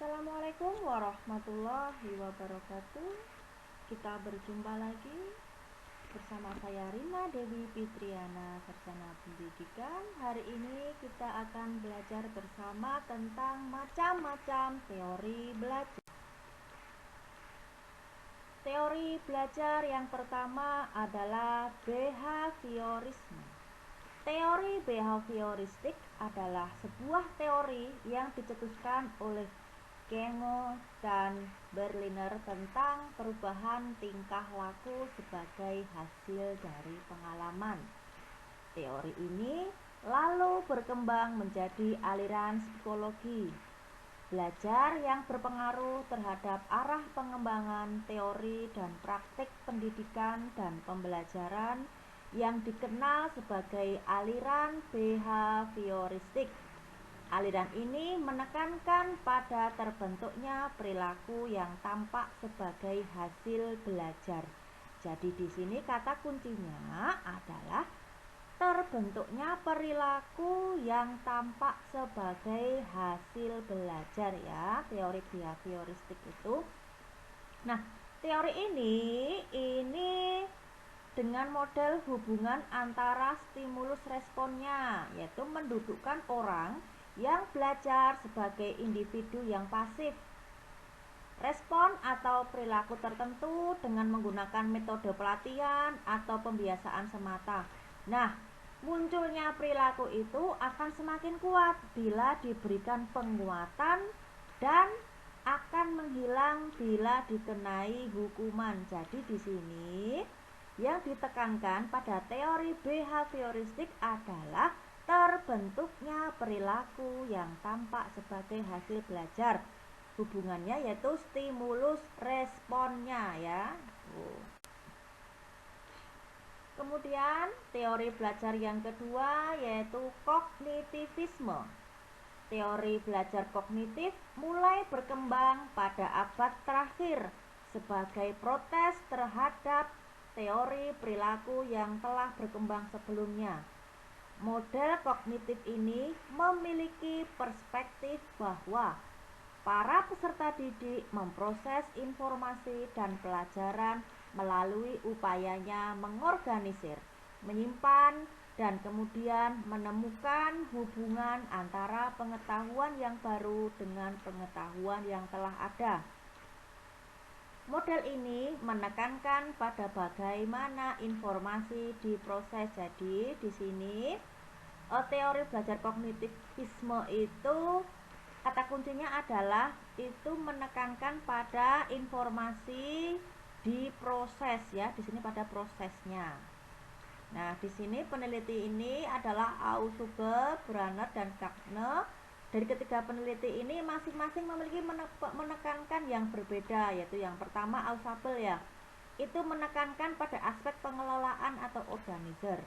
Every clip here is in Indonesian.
Assalamualaikum warahmatullahi wabarakatuh. Kita berjumpa lagi bersama saya Rina Dewi Fitriana, Sarjana Pendidikan. Hari ini kita akan belajar bersama tentang macam-macam teori belajar. Teori belajar yang pertama adalah behaviorisme. Teori behavioristik adalah sebuah teori yang dicetuskan oleh Kengo dan Berliner tentang perubahan tingkah laku sebagai hasil dari pengalaman. Teori ini lalu berkembang menjadi aliran psikologi belajar yang berpengaruh terhadap arah pengembangan teori dan praktik pendidikan dan pembelajaran yang dikenal sebagai aliran behavioristik. Aliran ini menekankan pada terbentuknya perilaku yang tampak sebagai hasil belajar. Jadi di sini kata kuncinya adalah terbentuknya perilaku yang tampak sebagai hasil belajar ya, teori behavioristik itu. Nah, teori ini dengan model hubungan antara stimulus responnya, yaitu mendudukkan orang yang belajar sebagai individu yang pasif. Respon atau perilaku tertentu dengan menggunakan metode pelatihan atau pembiasaan semata. Nah, munculnya perilaku itu akan semakin kuat bila diberikan penguatan dan akan menghilang bila dikenai hukuman. Jadi di sini yang ditekankan pada teori behavioristik adalah terbentuknya perilaku yang tampak sebagai hasil belajar. Hubungannya yaitu stimulus responnya ya. Kemudian teori belajar yang kedua yaitu kognitivisme. Teori belajar kognitif mulai berkembang pada abad terakhir sebagai protes terhadap teori perilaku yang telah berkembang sebelumnya. Model kognitif ini memiliki perspektif bahwa para peserta didik memproses informasi dan pelajaran melalui upayanya mengorganisir, menyimpan, dan kemudian menemukan hubungan antara pengetahuan yang baru dengan pengetahuan yang telah ada. Model ini menekankan pada bagaimana informasi diproses. Jadi di sini teori belajar kognitivisme itu kata kuncinya adalah itu menekankan pada informasi diproses ya. Di sini pada prosesnya. Nah, di sini peneliti ini adalah Ausubel, Brunner, dan Gardner. Dari ketiga peneliti ini masing-masing memiliki menekankan yang berbeda, yaitu yang pertama Ausubel ya, itu menekankan pada aspek pengelolaan atau organizer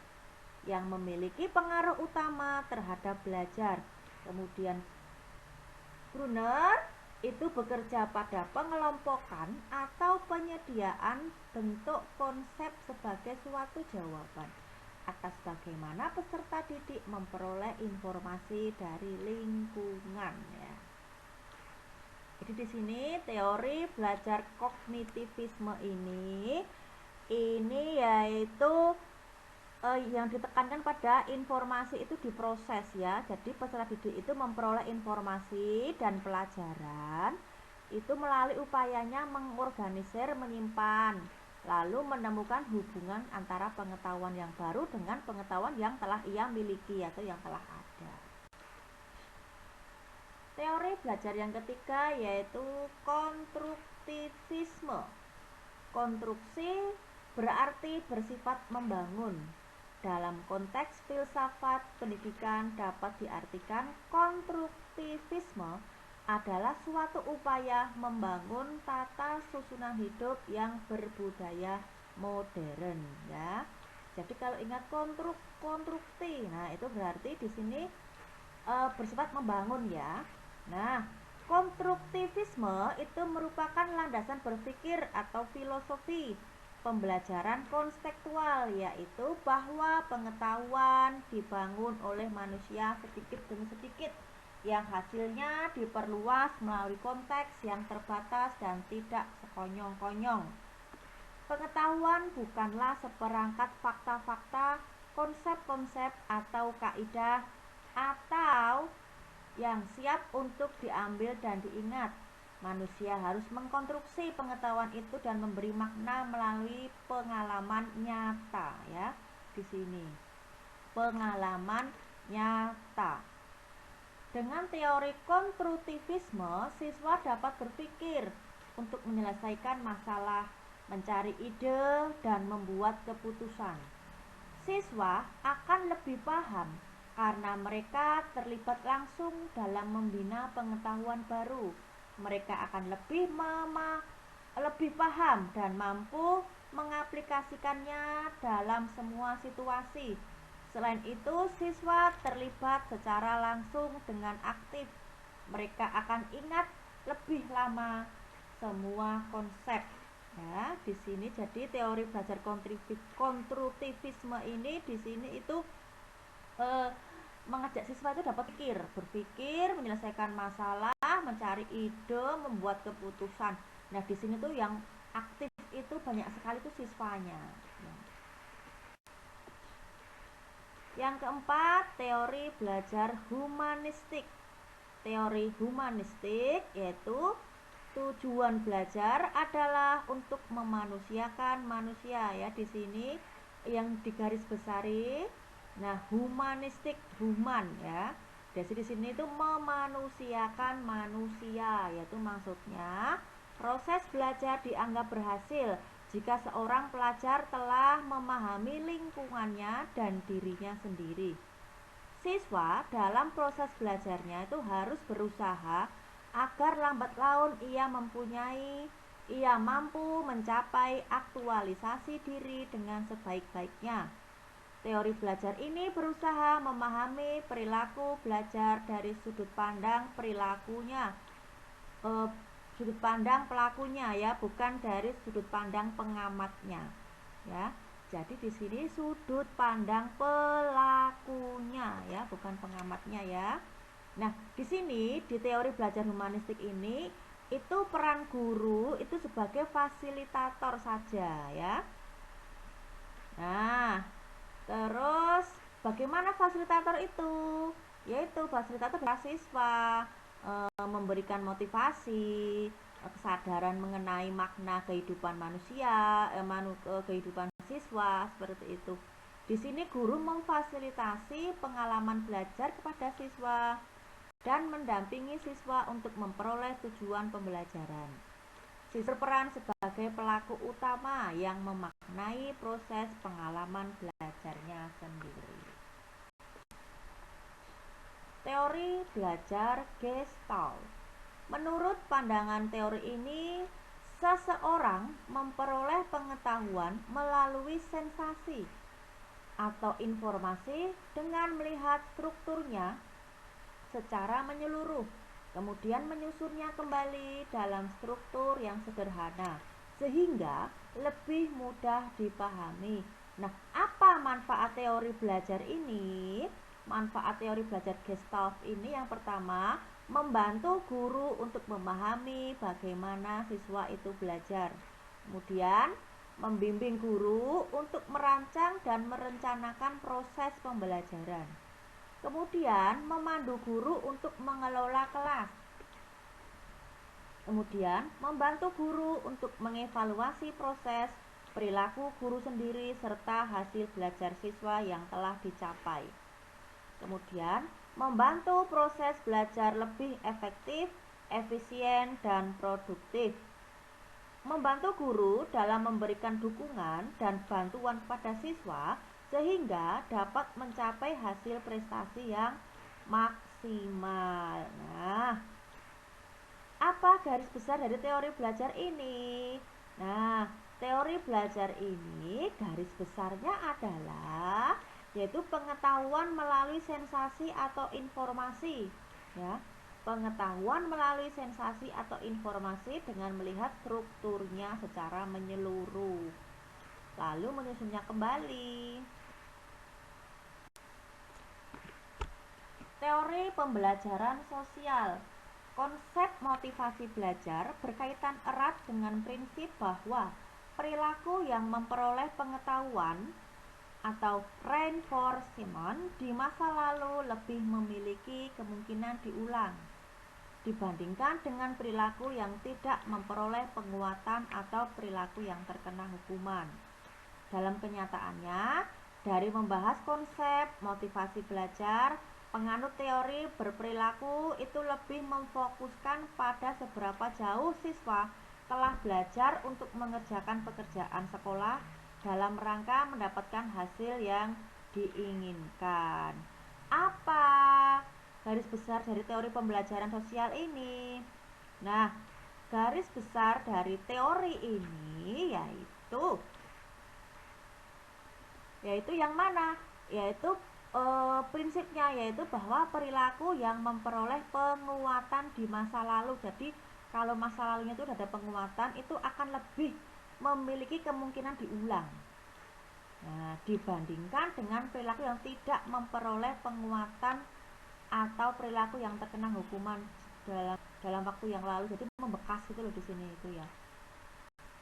yang memiliki pengaruh utama terhadap belajar. Kemudian Brunner itu bekerja pada pengelompokan atau penyediaan bentuk konsep sebagai suatu jawaban atas bagaimana peserta didik memperoleh informasi dari lingkungan ya. Jadi di sini teori belajar kognitivisme ini yaitu yang ditekankan pada informasi itu diproses ya. Jadi peserta didik itu memperoleh informasi dan pelajaran itu melalui upayanya mengorganisir, menyimpan, lalu menemukan hubungan antara pengetahuan yang baru dengan pengetahuan yang telah ia miliki atau yang telah ada. Teori belajar yang ketiga yaitu konstruktivisme. Konstruksi berarti bersifat membangun. Dalam konteks filsafat pendidikan dapat diartikan konstruktivisme adalah suatu upaya membangun tata susunan hidup yang berbudaya modern ya. Jadi kalau ingat konstruksi, nah itu berarti di sini bersifat membangun ya. Nah, konstruktivisme itu merupakan landasan berpikir atau filosofi pembelajaran konseptual, yaitu bahwa pengetahuan dibangun oleh manusia sedikit demi sedikit yang hasilnya diperluas melalui konteks yang terbatas dan tidak sekonyong-konyong. Pengetahuan bukanlah seperangkat fakta-fakta, konsep-konsep atau kaidah atau yang siap untuk diambil dan diingat. Manusia harus mengkonstruksi pengetahuan itu dan memberi makna melalui pengalaman nyata, ya. Di sini pengalaman nyata. Dengan teori konstruktivisme, siswa dapat berpikir untuk menyelesaikan masalah, mencari ide, dan membuat keputusan. Siswa akan lebih paham karena mereka terlibat langsung dalam membina pengetahuan baru. Mereka akan lebih paham dan mampu mengaplikasikannya dalam semua situasi. Selain itu, siswa terlibat secara langsung dengan aktif. Mereka akan ingat lebih lama semua konsep. Ya, di sini jadi teori belajar konstruktivisme ini di sini itu mengajak siswa itu dapat berpikir, menyelesaikan masalah, mencari ide, membuat keputusan. Nah, di sini tuh yang aktif itu banyak sekali tuh siswanya. Ya. Yang keempat, teori belajar humanistik. Teori humanistik yaitu tujuan belajar adalah untuk memanusiakan manusia, ya. Di sini yang digarisbesari. Nah, humanistik, human, ya. Di sini itu memanusiakan manusia, yaitu maksudnya proses belajar dianggap berhasil jika seorang pelajar telah memahami lingkungannya dan dirinya sendiri. Siswa dalam proses belajarnya itu harus berusaha agar lambat laun ia mampu mencapai aktualisasi diri dengan sebaik-baiknya. Teori belajar ini berusaha memahami perilaku belajar dari sudut pandang sudut pandang pelakunya, ya, bukan dari sudut pandang pengamatnya, ya. Jadi di sini sudut pandang pelakunya, ya, bukan pengamatnya, ya. Nah, di sini di teori belajar humanistik ini itu peran guru itu sebagai fasilitator saja, ya. Nah, terus bagaimana fasilitator itu? Yaitu fasilitator siswa memberikan motivasi, kesadaran mengenai makna kehidupan manusia, kehidupan siswa, seperti itu. Di sini guru memfasilitasi pengalaman belajar kepada siswa dan mendampingi siswa untuk memperoleh tujuan pembelajaran. Siswa berperan sebagai pelaku utama yang memaknai proses pengalaman belajarnya sendiri. Teori belajar Gestalt. Menurut pandangan teori ini, seseorang memperoleh pengetahuan melalui sensasi atau informasi dengan melihat strukturnya secara menyeluruh, kemudian menyusunnya kembali dalam struktur yang sederhana sehingga lebih mudah dipahami. Nah, apa manfaat teori belajar ini? Manfaat teori belajar Gestalt ini yang pertama, membantu guru untuk memahami bagaimana siswa itu belajar. Kemudian, membimbing guru untuk merancang dan merencanakan proses pembelajaran. Kemudian, memandu guru untuk mengelola kelas. Kemudian, membantu guru untuk mengevaluasi proses, perilaku guru sendiri, serta hasil belajar siswa yang telah dicapai. Kemudian, membantu proses belajar lebih efektif, efisien, dan produktif. Membantu guru dalam memberikan dukungan dan bantuan kepada siswa sehingga dapat mencapai hasil prestasi yang maksimal. Nah, apa garis besar dari teori belajar ini? Nah, teori belajar ini garis besarnya adalah yaitu pengetahuan melalui sensasi atau informasi, ya. Pengetahuan melalui sensasi atau informasi dengan melihat strukturnya secara menyeluruh lalu menyusunnya kembali. Teori pembelajaran sosial. Konsep motivasi belajar berkaitan erat dengan prinsip bahwa perilaku yang memperoleh pengetahuan atau reinforcement di masa lalu lebih memiliki kemungkinan diulang dibandingkan dengan perilaku yang tidak memperoleh penguatan atau perilaku yang terkena hukuman. Dalam kenyataannya, dari membahas konsep motivasi belajar, penganut teori berperilaku itu lebih memfokuskan pada seberapa jauh siswa telah belajar untuk mengerjakan pekerjaan sekolah dalam rangka mendapatkan hasil yang diinginkan. Apa garis besar dari teori pembelajaran sosial ini? Nah, garis besar dari teori ini yaitu yang mana? Yaitu prinsipnya yaitu bahwa perilaku yang memperoleh penguatan di masa lalu. Jadi kalau masa lalunya itu ada penguatan, itu akan lebih memiliki kemungkinan diulang. Nah, dibandingkan dengan perilaku yang tidak memperoleh penguatan atau perilaku yang terkena hukuman dalam waktu yang lalu. Jadi membekas gitu loh di sini itu ya.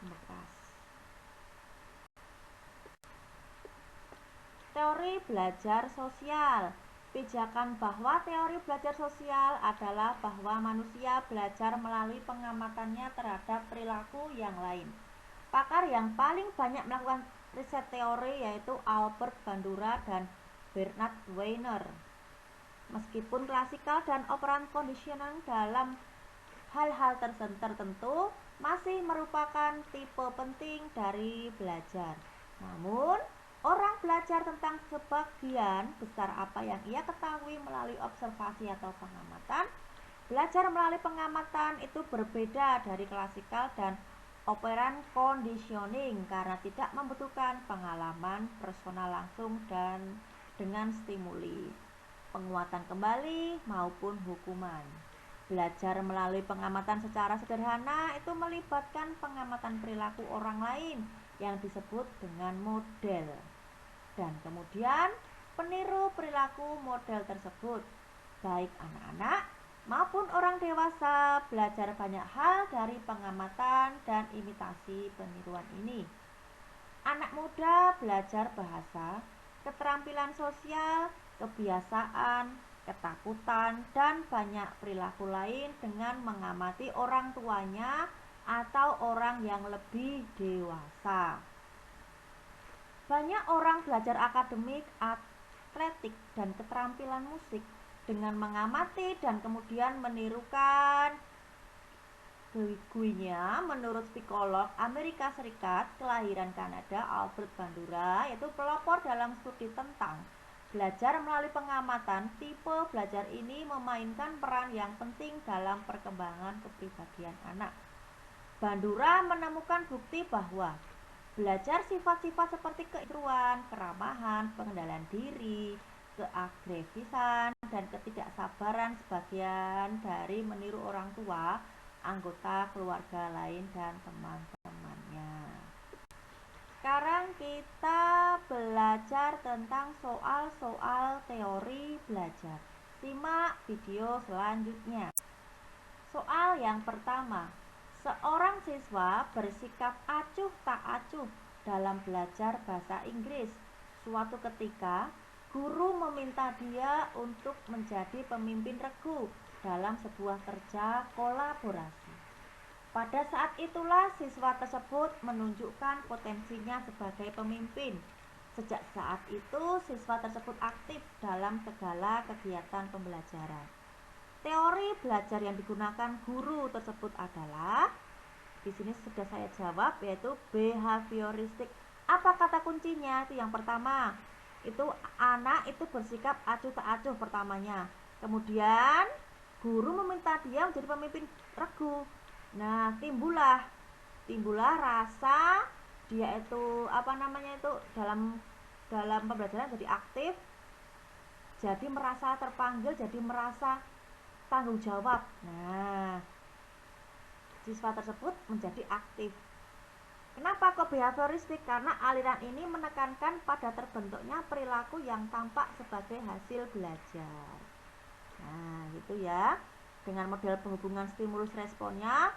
Membekas. Teori belajar sosial. Pijakan bahwa teori belajar sosial adalah bahwa manusia belajar melalui pengamatannya terhadap perilaku yang lain. Pakar yang paling banyak melakukan riset teori yaitu Albert Bandura dan Bernard Wiener. Meskipun klasikal dan operan conditioning dalam hal-hal tertentu masih merupakan tipe penting dari belajar. Namun, orang belajar tentang sebagian besar apa yang ia ketahui melalui observasi atau pengamatan. Belajar melalui pengamatan itu berbeda dari klasikal dan operan conditioning karena tidak membutuhkan pengalaman personal langsung dan dengan stimuli, penguatan kembali maupun hukuman. Belajar melalui pengamatan secara sederhana itu melibatkan pengamatan perilaku orang lain yang disebut dengan model. Dan kemudian peniru perilaku model tersebut. Baik anak-anak maupun orang dewasa belajar banyak hal dari pengamatan dan imitasi peniruan ini. Anak muda belajar bahasa, keterampilan sosial, kebiasaan, ketakutan, dan banyak perilaku lain dengan mengamati orang tuanya atau orang yang lebih dewasa. Banyak orang belajar akademik, atletik, dan keterampilan musik dengan mengamati dan kemudian menirukan guinya. Menurut psikolog Amerika Serikat kelahiran Kanada Albert Bandura, yaitu pelopor dalam studi tentang belajar melalui pengamatan, tipe belajar ini memainkan peran yang penting dalam perkembangan kepribadian anak. Bandura menemukan bukti bahwa belajar sifat-sifat seperti keikruan, keramahan, pengendalian diri, keagrefisan, dan ketidaksabaran sebagian dari meniru orang tua, anggota keluarga lain, dan teman-temannya. Sekarang kita belajar tentang soal-soal teori belajar. Simak video selanjutnya. Soal yang pertama, seorang siswa bersikap acuh tak acuh dalam belajar bahasa Inggris. Suatu ketika, guru meminta dia untuk menjadi pemimpin regu dalam sebuah kerja kolaborasi. Pada saat itulah siswa tersebut menunjukkan potensinya sebagai pemimpin. Sejak saat itu, siswa tersebut aktif dalam segala kegiatan pembelajaran. Teori belajar yang digunakan guru tersebut adalah, di sini sudah saya jawab, yaitu behavioristik. Apa kata kuncinya? Itu yang pertama. Itu anak itu bersikap acuh tak acuh pertamanya. Kemudian guru meminta dia menjadi pemimpin regu. Nah, timbullah rasa dia itu dalam pembelajaran jadi aktif, jadi merasa terpanggil, jadi merasa tanggung jawab. Nah, siswa tersebut menjadi aktif. Kenapa kok behavioristik? Karena aliran ini menekankan pada terbentuknya perilaku yang tampak sebagai hasil belajar. Nah, gitu ya. Dengan model penghubungan stimulus responnya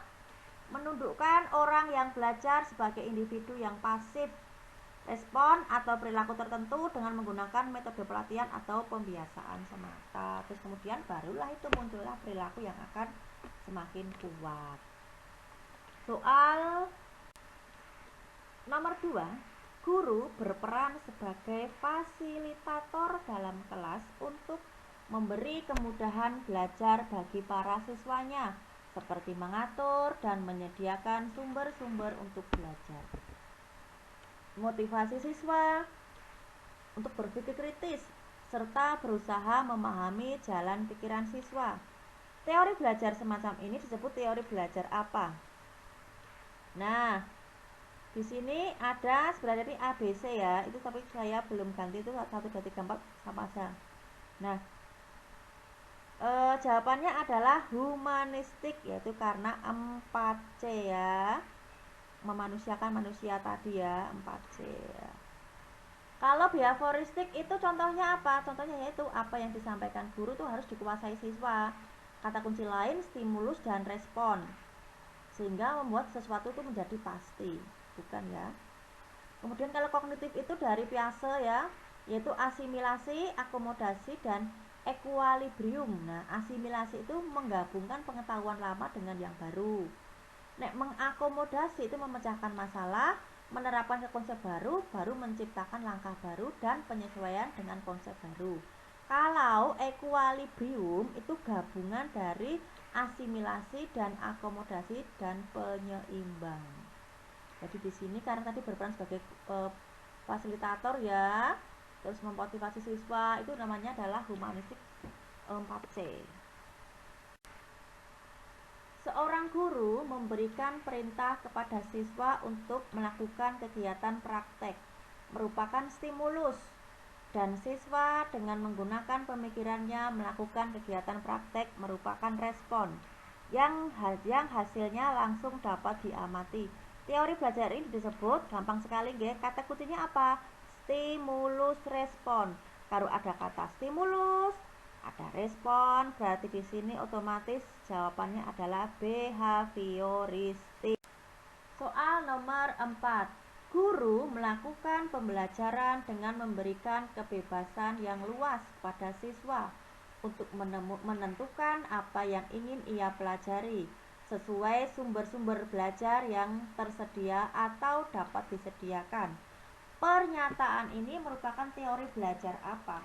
menundukkan orang yang belajar sebagai individu yang pasif respon atau perilaku tertentu dengan menggunakan metode pelatihan atau pembiasaan semata. Terus kemudian barulah itu muncullah perilaku yang akan semakin kuat. Soal nomor 2, guru berperan sebagai fasilitator dalam kelas untuk memberi kemudahan belajar bagi para siswanya, seperti mengatur dan menyediakan sumber-sumber untuk belajar. Motivasi siswa untuk berpikir kritis serta berusaha memahami jalan pikiran siswa. Teori belajar semacam ini disebut teori belajar apa? Nah, di sini ada sebenarnya ini ABC ya, itu tapi saya belum ganti, itu 1, 2, 3, 4 sama aja. Nah, jawabannya adalah humanistik, yaitu karena 4C ya, memanusiakan manusia tadi ya, 4C ya. Kalau behavioristik itu contohnya apa? Contohnya yaitu apa yang disampaikan guru itu harus dikuasai siswa. Kata kunci lain stimulus dan respon, sehingga membuat sesuatu itu menjadi pasti, bukan ya? Kemudian kalau kognitif itu dari Piaget ya, yaitu asimilasi, akomodasi, dan equilibrium. Nah, asimilasi itu menggabungkan pengetahuan lama dengan yang baru. Nek mengakomodasi itu memecahkan masalah, menerapkan ke konsep baru, baru menciptakan langkah baru dan penyesuaian dengan konsep baru. Kalau equilibrium itu gabungan dari asimilasi dan akomodasi dan penyeimbang. Jadi di sini karena tadi berperan sebagai fasilitator ya, terus memotivasi siswa, itu namanya adalah humanistik 4C. Seorang guru memberikan perintah kepada siswa untuk melakukan kegiatan praktek, merupakan stimulus, dan siswa dengan menggunakan pemikirannya melakukan kegiatan praktek merupakan respon, yang hasilnya langsung dapat diamati. Teori belajar ini disebut, gampang sekali nggih, kata kuncinya apa? Stimulus respon. Kalau ada kata stimulus, ada respon, berarti di sini otomatis jawabannya adalah behavioristik. Soal nomor 4. Guru melakukan pembelajaran dengan memberikan kebebasan yang luas pada siswa untuk menentukan apa yang ingin ia pelajari sesuai sumber-sumber belajar yang tersedia atau dapat disediakan. Pernyataan ini merupakan teori belajar apa?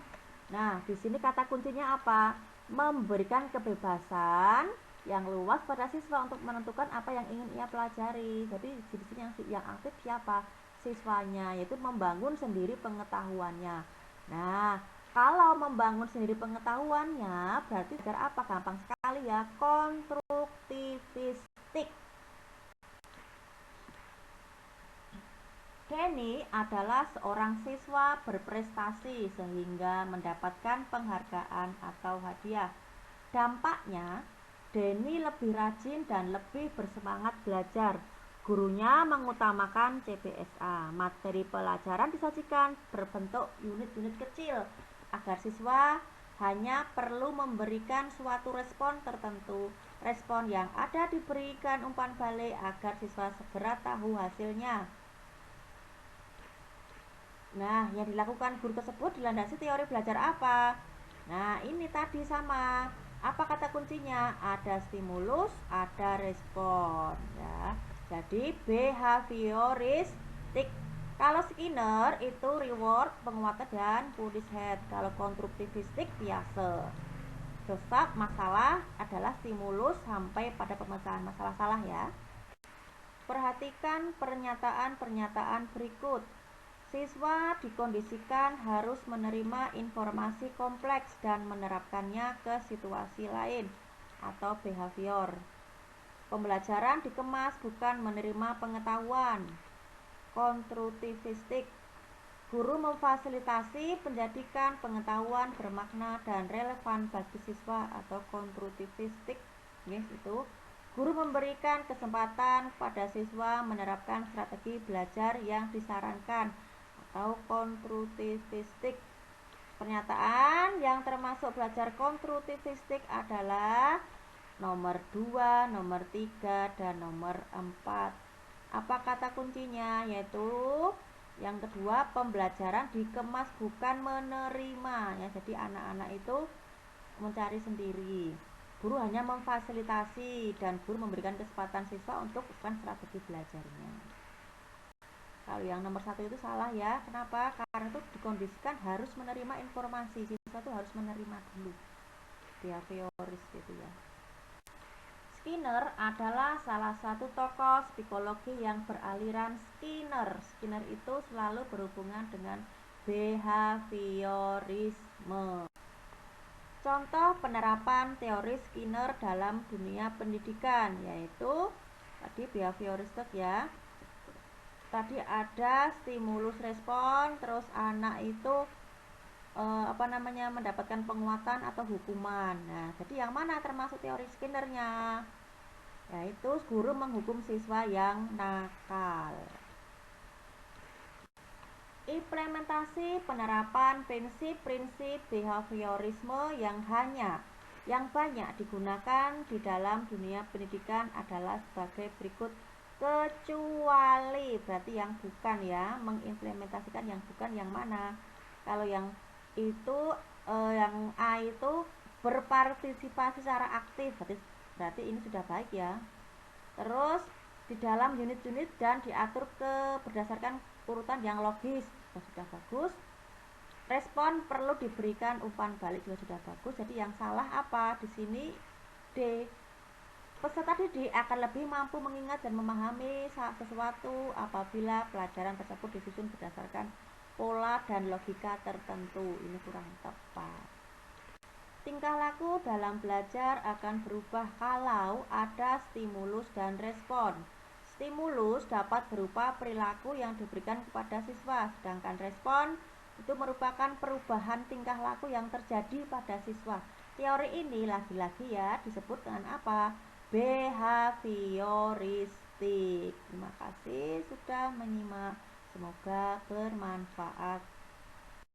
Nah, di sini kata kuncinya apa? Memberikan kebebasan yang luas pada siswa untuk menentukan apa yang ingin ia pelajari. Jadi di sini yang aktif siapa? Siswanya, yaitu membangun sendiri pengetahuannya. Nah, kalau membangun sendiri pengetahuannya berarti belajar apa? Gampang sekali ya, konstruktivistik. Denny adalah seorang siswa berprestasi sehingga mendapatkan penghargaan atau hadiah. Dampaknya, Denny lebih rajin dan lebih bersemangat belajar. Gurunya mengutamakan CBSA. Materi pelajaran disajikan berbentuk unit-unit kecil agar siswa hanya perlu memberikan suatu respon tertentu. Respon yang ada diberikan umpan balik agar siswa segera tahu hasilnya. Nah, yang dilakukan guru tersebut dilandasi teori belajar apa? Nah, ini tadi sama. Apa kata kuncinya? Ada stimulus, ada respon ya. Jadi behavioristik. Kalau Skinner itu reward, penguatan dan punishment. Kalau konstruktivistik biasa. Dosa masalah adalah stimulus sampai pada pemecahan masalah salah ya. Perhatikan pernyataan-pernyataan berikut. Siswa dikondisikan harus menerima informasi kompleks dan menerapkannya ke situasi lain atau behavior. Pembelajaran dikemas bukan menerima pengetahuan. Konstruktivistik. Guru memfasilitasi pendidikan pengetahuan bermakna dan relevan bagi siswa atau konstruktivistik. Yes, itu. Guru memberikan kesempatan pada siswa menerapkan strategi belajar yang disarankan atau konstruktivistik. Pernyataan yang termasuk belajar konstruktivistik adalah nomor 2, nomor 3, dan nomor 4. Apa kata kuncinya? Yaitu yang kedua, pembelajaran dikemas bukan menerima ya. Jadi anak-anak itu mencari sendiri. Guru hanya memfasilitasi dan guru memberikan kesempatan siswa untuk melakukan strategi belajarnya. Kalau yang nomor 1 itu salah ya. Kenapa? Karena itu dikondisikan harus menerima informasi. Siswa itu harus menerima dulu. Behavioris gitu ya. Skinner adalah salah satu tokoh psikologi yang beraliran Skinner. Skinner itu selalu berhubungan dengan behaviorisme. Contoh penerapan teori Skinner dalam dunia pendidikan yaitu tadi behavioristik ya. Tadi ada stimulus respon, terus anak itu mendapatkan penguatan atau hukuman. Nah, jadi yang mana termasuk teori Skinnernya? Yaitu guru menghukum siswa yang nakal. Implementasi penerapan prinsip-prinsip behaviorisme yang banyak digunakan di dalam dunia pendidikan adalah sebagai berikut. Kecuali berarti yang bukan ya, mengimplementasikan yang bukan yang mana? Kalau yang itu yang A itu berpartisipasi secara aktif, berarti ini sudah baik ya. Terus di dalam unit-unit dan diatur berdasarkan urutan yang logis, sudah bagus. Respon perlu diberikan umpan balik juga sudah bagus. Jadi yang salah apa di sini? D. Peserta didik akan lebih mampu mengingat dan memahami sesuatu apabila pelajaran tersebut disusun berdasarkan pola dan logika tertentu. Ini kurang tepat. Tingkah laku dalam belajar akan berubah kalau ada stimulus dan respon. Stimulus dapat berupa perilaku yang diberikan kepada siswa, sedangkan respon itu merupakan perubahan tingkah laku yang terjadi pada siswa. Teori ini lagi-lagi ya disebut dengan apa? Behavioristik. Terima kasih sudah menyimak. Semoga bermanfaat.